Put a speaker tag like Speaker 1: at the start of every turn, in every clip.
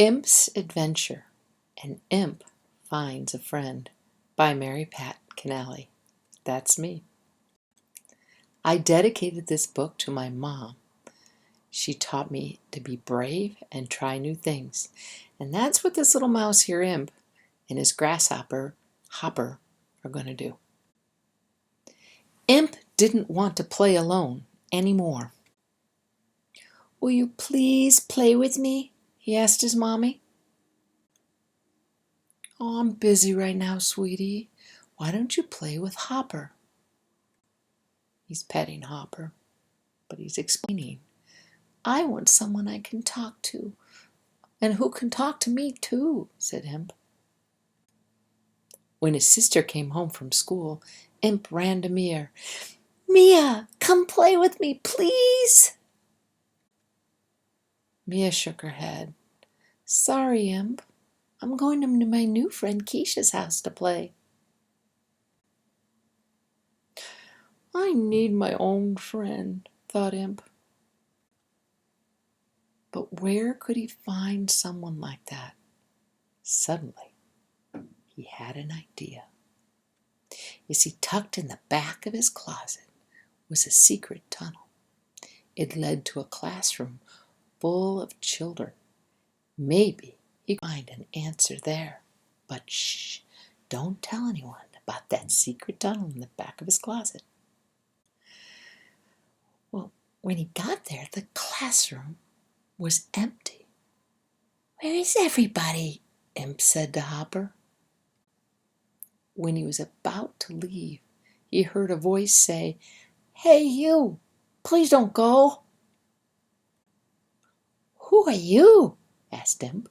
Speaker 1: Imp's Adventure, An Imp Finds a Friend by Mary Pat Kennelly. That's me. I dedicated this book to my mom. She taught me to be brave and try new things. And that's what this little mouse here, Imp, and his grasshopper, Hopper, are going to do. Imp didn't want to play alone anymore. "Will you please play with me?" he asked his mommy. "Oh, I'm busy right now, sweetie. Why don't you play with Hopper?" He's petting Hopper, but he's explaining, "I want someone I can talk to, and who can talk to me too," said Imp. When his sister came home from school, Imp ran to Mia. "Mia, come play with me, please." Mia shook her head. "Sorry, Imp. I'm going to my new friend Keisha's house to play." "I need my own friend," thought Imp. But where could he find someone like that? Suddenly, he had an idea. You see, tucked in the back of his closet was a secret tunnel. It led to a classroom full of children. Maybe he could find an answer there. But shh, don't tell anyone about that secret tunnel in the back of his closet. Well, when he got there, the classroom was empty. "Where is everybody?" Imp said to Hopper. When he was about to leave, he heard a voice say, "Hey, you! Please don't go." "Who are you?" asked Imp.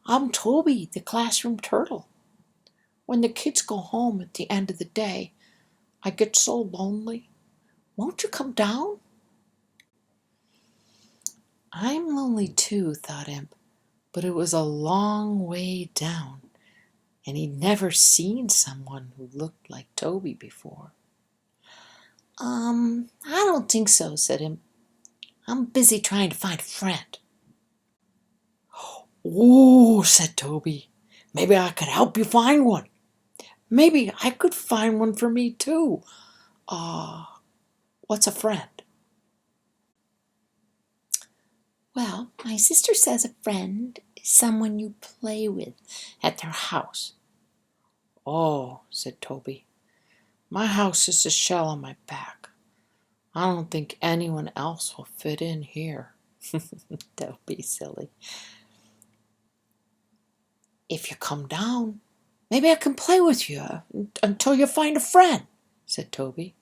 Speaker 1: "I'm Toby, the classroom turtle. When the kids go home at the end of the day, I get so lonely. Won't you come down?" "I'm lonely too," thought Imp, but it was a long way down, and he'd never seen someone who looked like Toby before. I don't think so," said Imp. "I'm busy trying to find a friend." "Ooh," said Toby. "Maybe I could help you find one. Maybe I could find one for me too. What's a friend?" "Well, my sister says a friend is someone you play with at their house." "Oh," said Toby. "My house is a shell on my back. I don't think anyone else will fit in here." Don't be silly. "If you come down, maybe I can play with you until you find a friend," said Toby.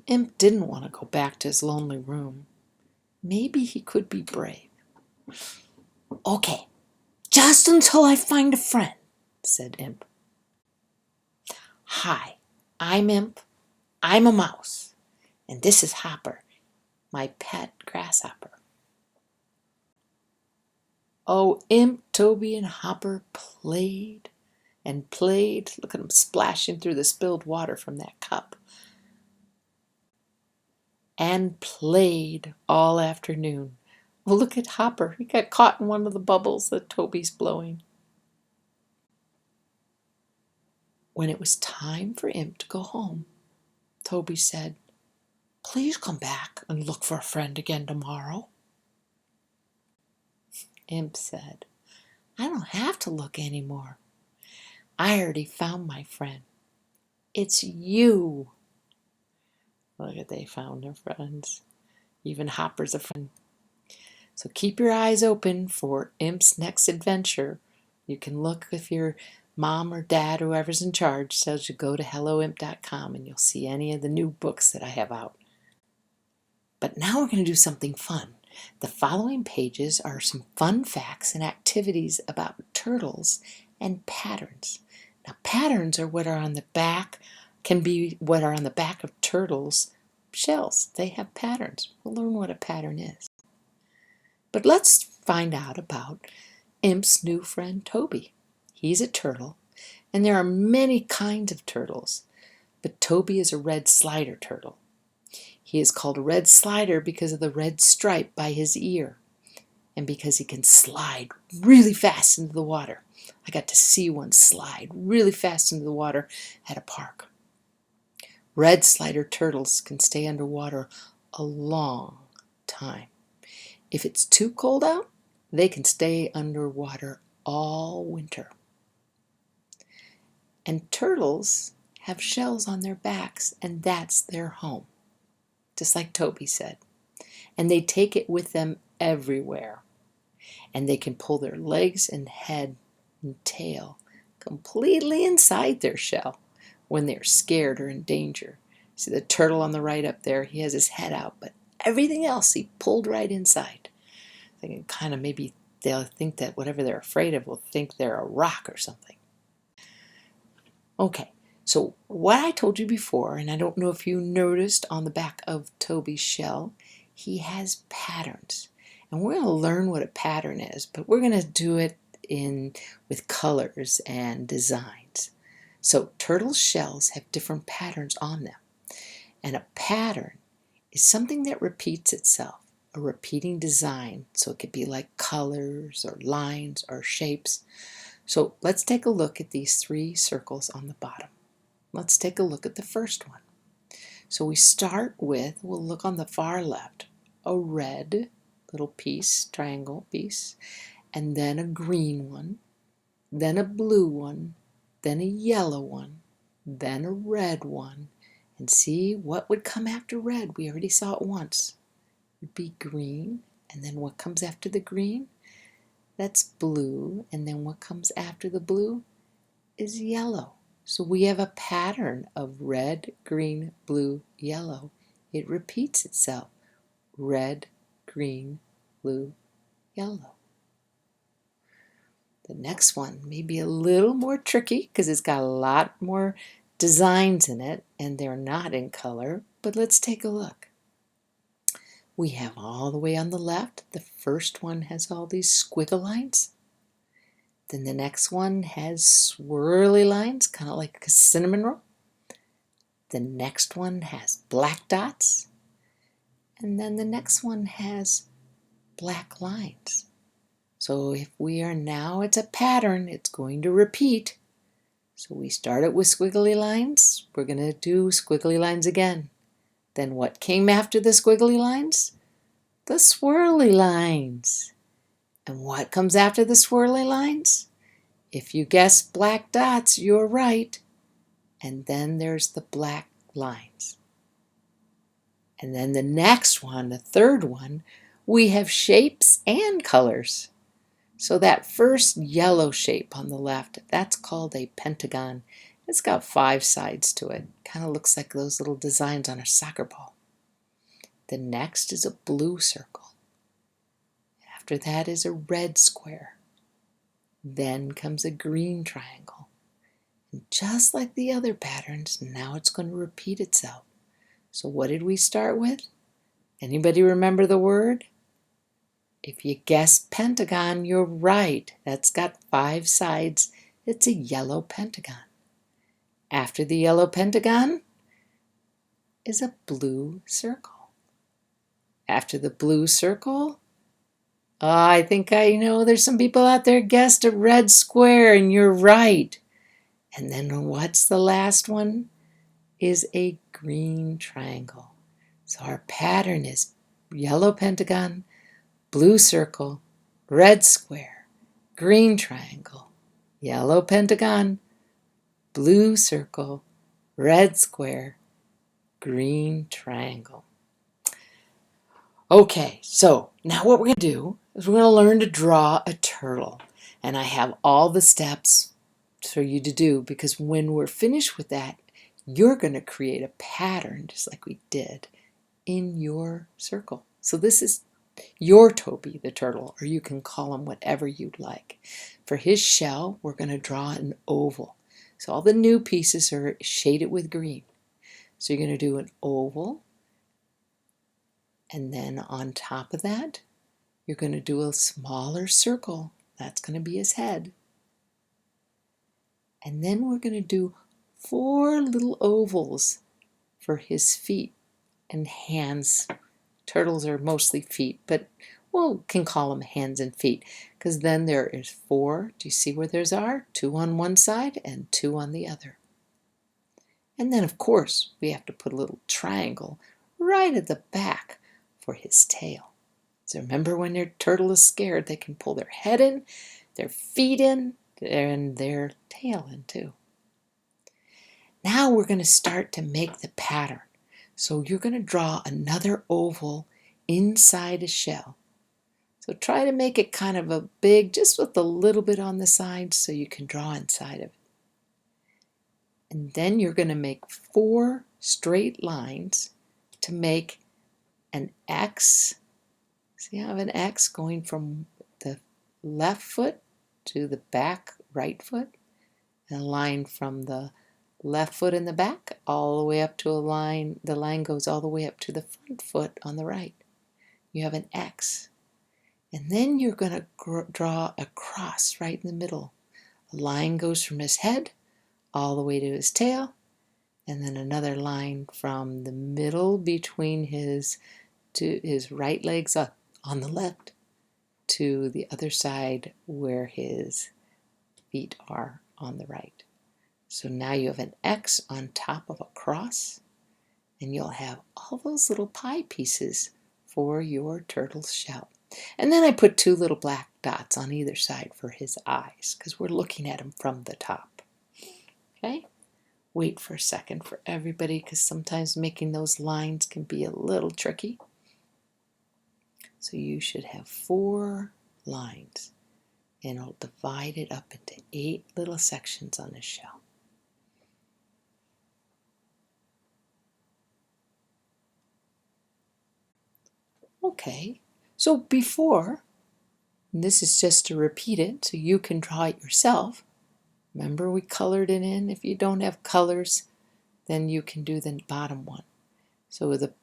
Speaker 1: Imp didn't want to go back to his lonely room. Maybe he could be brave. "Okay, just until I find a friend," said Imp. "Hi, I'm Imp. I'm a mouse. And this is Hopper, my pet grasshopper." Oh, Imp, Toby, and Hopper played and played. Look at them splashing through the spilled water from that cup. And played all afternoon. Well, look at Hopper. He got caught in one of the bubbles that Toby's blowing. When it was time for Imp to go home, Toby said, "Please come back and look for a friend again tomorrow." Imp said, "I don't have to look anymore. I already found my friend. It's you." Look at, they found their friends. Even Hopper's a friend. So keep your eyes open for Imp's next adventure. You can look if your mom or dad, whoever's in charge, says you go to helloimp.com and you'll see any of the new books that I have out. But now we're going to do something fun. The following pages are some fun facts and activities about turtles and patterns. Now, patterns are what are on the back, can be what are on the back of turtles' shells. They have patterns. We'll learn what a pattern is. But let's find out about Imp's new friend Toby. He's a turtle, and there are many kinds of turtles, but Toby is a red slider turtle. He is called a red slider because of the red stripe by his ear and because he can slide really fast into the water. I got to see one slide really fast into the water at a park. Red slider turtles can stay underwater a long time. If it's too cold out, they can stay underwater all winter. And turtles have shells on their backs, and that's their home, just like Toby said. And they take it with them everywhere. And they can pull their legs and head and tail completely inside their shell when they're scared or in danger. See the turtle on the right up there, he has his head out, but everything else he pulled right inside. Thinking kind of maybe they'll think that whatever they're afraid of will think they're a rock or something. Okay, so what I told you before, and I don't know if you noticed on the back of Toby's shell, he has patterns. And we're going to learn what a pattern is, but we're going to do it with colors and designs. So turtle shells have different patterns on them. And a pattern is something that repeats itself, a repeating design. So it could be like colors or lines or shapes. So let's take a look at these 3 circles on the bottom. Let's take a look at the first one. So we start with, we'll look on the far left, a red little piece, triangle piece, and then a green one, then a blue one, then a yellow one, then a red one. And see what would come after red. We already saw it once. It would be green, and then what comes after the green? That's blue, and then what comes after the blue is yellow. So we have a pattern of red, green, blue, yellow. It repeats itself. Red, green, blue, yellow. The next one may be a little more tricky because it's got a lot more designs in it and they're not in color, but let's take a look. We have all the way on the left, the first one has all these squiggle lines. Then the next one has swirly lines, kind of like a cinnamon roll. The next one has black dots. And then the next one has black lines. So if we are now, it's a pattern, it's going to repeat. So we started with squiggly lines, we're going to do squiggly lines again. Then what came after the squiggly lines? The swirly lines. And what comes after the swirly lines? If you guessed black dots, you're right. And then there's the black lines. And then the next one, the third one, we have shapes and colors. So that first yellow shape on the left, that's called a pentagon. It's got 5 sides to it. Kind of looks like those little designs on a soccer ball. The next is a blue circle. After that is a red square. Then comes a green triangle. And just like the other patterns, now it's going to repeat itself. So what did we start with? Anybody remember the word? If you guessed pentagon, you're right. That's got 5 sides. It's a yellow pentagon. After the yellow pentagon is a blue circle. After the blue circle, I think I know there's some people out there guessed a red square, and you're right. And then what's the last one? Is a green triangle. So our pattern is yellow pentagon, blue circle, red square, green triangle, yellow pentagon, blue circle, red square, green triangle. Okay, so now what we're going to do is we're going to learn to draw a turtle. And I have all the steps for you to do, because when we're finished with that, you're going to create a pattern just like we did in your circle. So this is your Toby the turtle, or you can call him whatever you'd like. For his shell, we're going to draw an oval. So all the new pieces are shaded with green. So you're going to do an oval, and then on top of that, you're going to do a smaller circle. That's going to be his head. And then we're going to do 4 little ovals for his feet. and hands. Turtles are mostly feet, but we can call them hands and feet, because then there is 4. Do you see where those are? 2 on one side and 2 on the other. And then, of course, we have to put a little triangle right at the back for his tail. So remember, when your turtle is scared, they can pull their head in, their feet in, and their tail in too. Now we're going to start to make the pattern. So you're going to draw another oval inside a shell. So try to make it kind of a big, just with a little bit on the side so you can draw inside of it. And then you're going to make 4 straight lines to make an X. See, I have an X going from the left foot to the back right foot, and a line from the left foot in the back all the way up to a line. The line goes all the way up to the front foot on the right. You have an X. And then you're going to draw a cross right in the middle. A line goes from his head all the way to his tail, and then another line from the middle between his right legs up on the left to the other side where his feet are on the right. So now you have an X on top of a cross, and you'll have all those little pie pieces for your turtle's shell. And then I put 2 little black dots on either side for his eyes, because we're looking at him from the top. Okay? Wait for a second for everybody, because sometimes making those lines can be a little tricky. So you should have 4 lines, and I'll divide it up into 8 little sections on the shell. Okay, so before, and this is just to repeat it so you can draw it yourself. Remember, we colored it in. If you don't have colors, then you can do the bottom one. So the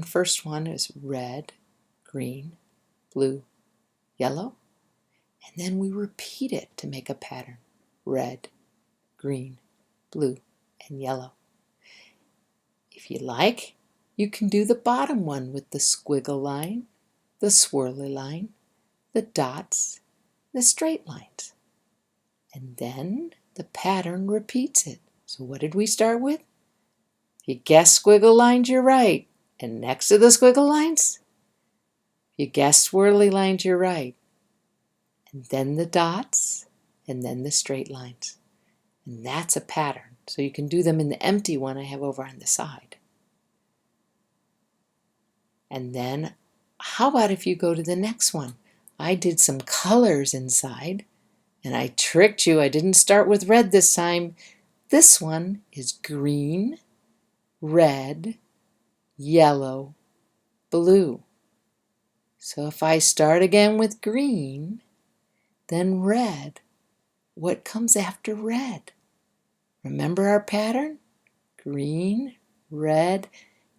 Speaker 1: first one is red, green, blue, yellow, and then we repeat it to make a pattern. Red, green, blue, and yellow. If you like, you can do the bottom one with the squiggle line, the swirly line, the dots, the straight lines. And then the pattern repeats it. So what did we start with? If you guessed squiggle lines, you're right. And next to the squiggle lines, if you guessed swirly lines, you're right. And then the dots, and then the straight lines. And that's a pattern. So you can do them in the empty one I have over on the side. And then, how about if you go to the next one? I did some colors inside, and I tricked you. I didn't start with red this time. This one is green, red, yellow, blue. So if I start again with green, then red, what comes after red? Remember our pattern? Green, red,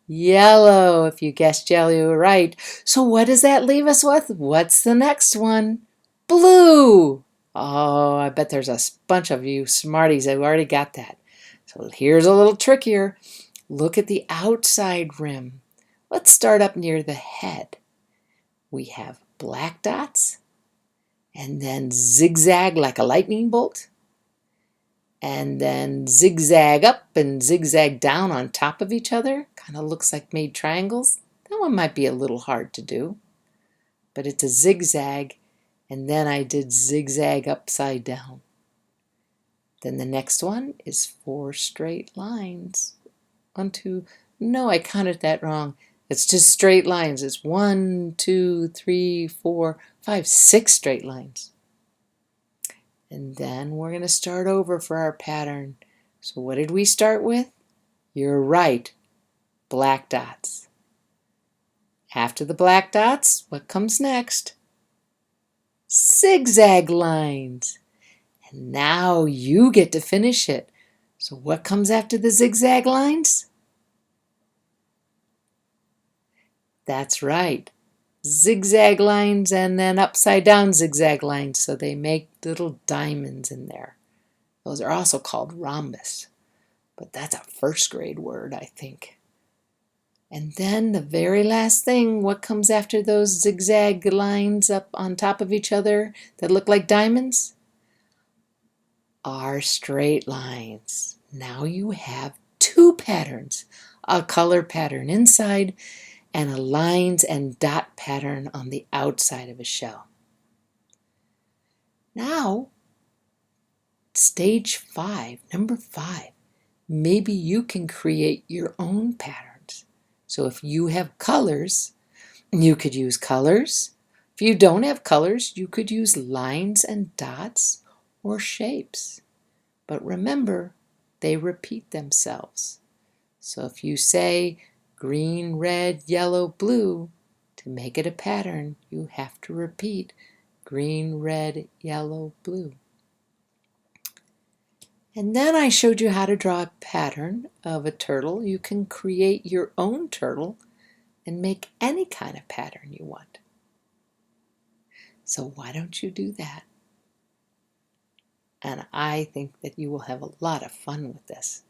Speaker 1: yellow. If you guessed yellow, you were right. So what does that leave us with? What's the next one? Blue. Oh, I bet there's a bunch of you smarties who already got that. So here's a little trickier. Look at the outside rim. Let's start up near the head. We have black dots, and then zigzag like a lightning bolt, and then zigzag up and zigzag down on top of each other. Kind of looks like made triangles. That one might be a little hard to do, but it's a zigzag, and then I did zigzag upside down. Then the next one is 4 straight lines. 1, 2, no, I counted that wrong. It's just straight lines. It's 1, 2, 3, 4, 5, 6 straight lines. And then we're going to start over for our pattern. So what did we start with? You're right, black dots. After the black dots, what comes next? Zigzag lines. And now you get to finish it. So what comes after the zigzag lines? That's right. Zigzag lines and then upside down zigzag lines, so they make little diamonds in there. Those are also called rhombus, but that's a first grade word, I think. And then the very last thing, what comes after those zigzag lines up on top of each other that look like diamonds? Are straight lines. Now you have two patterns, a color pattern inside and a lines and dot pattern on the outside of a shell. Now, stage 5, number 5, maybe you can create your own patterns. So if you have colors, you could use colors. If you don't have colors, you could use lines and dots or shapes. But remember, they repeat themselves. So if you say green, red, yellow, blue, to make it a pattern, you have to repeat green, red, yellow, blue. And then I showed you how to draw a pattern of a turtle. You can create your own turtle and make any kind of pattern you want. So why don't you do that? And I think that you will have a lot of fun with this.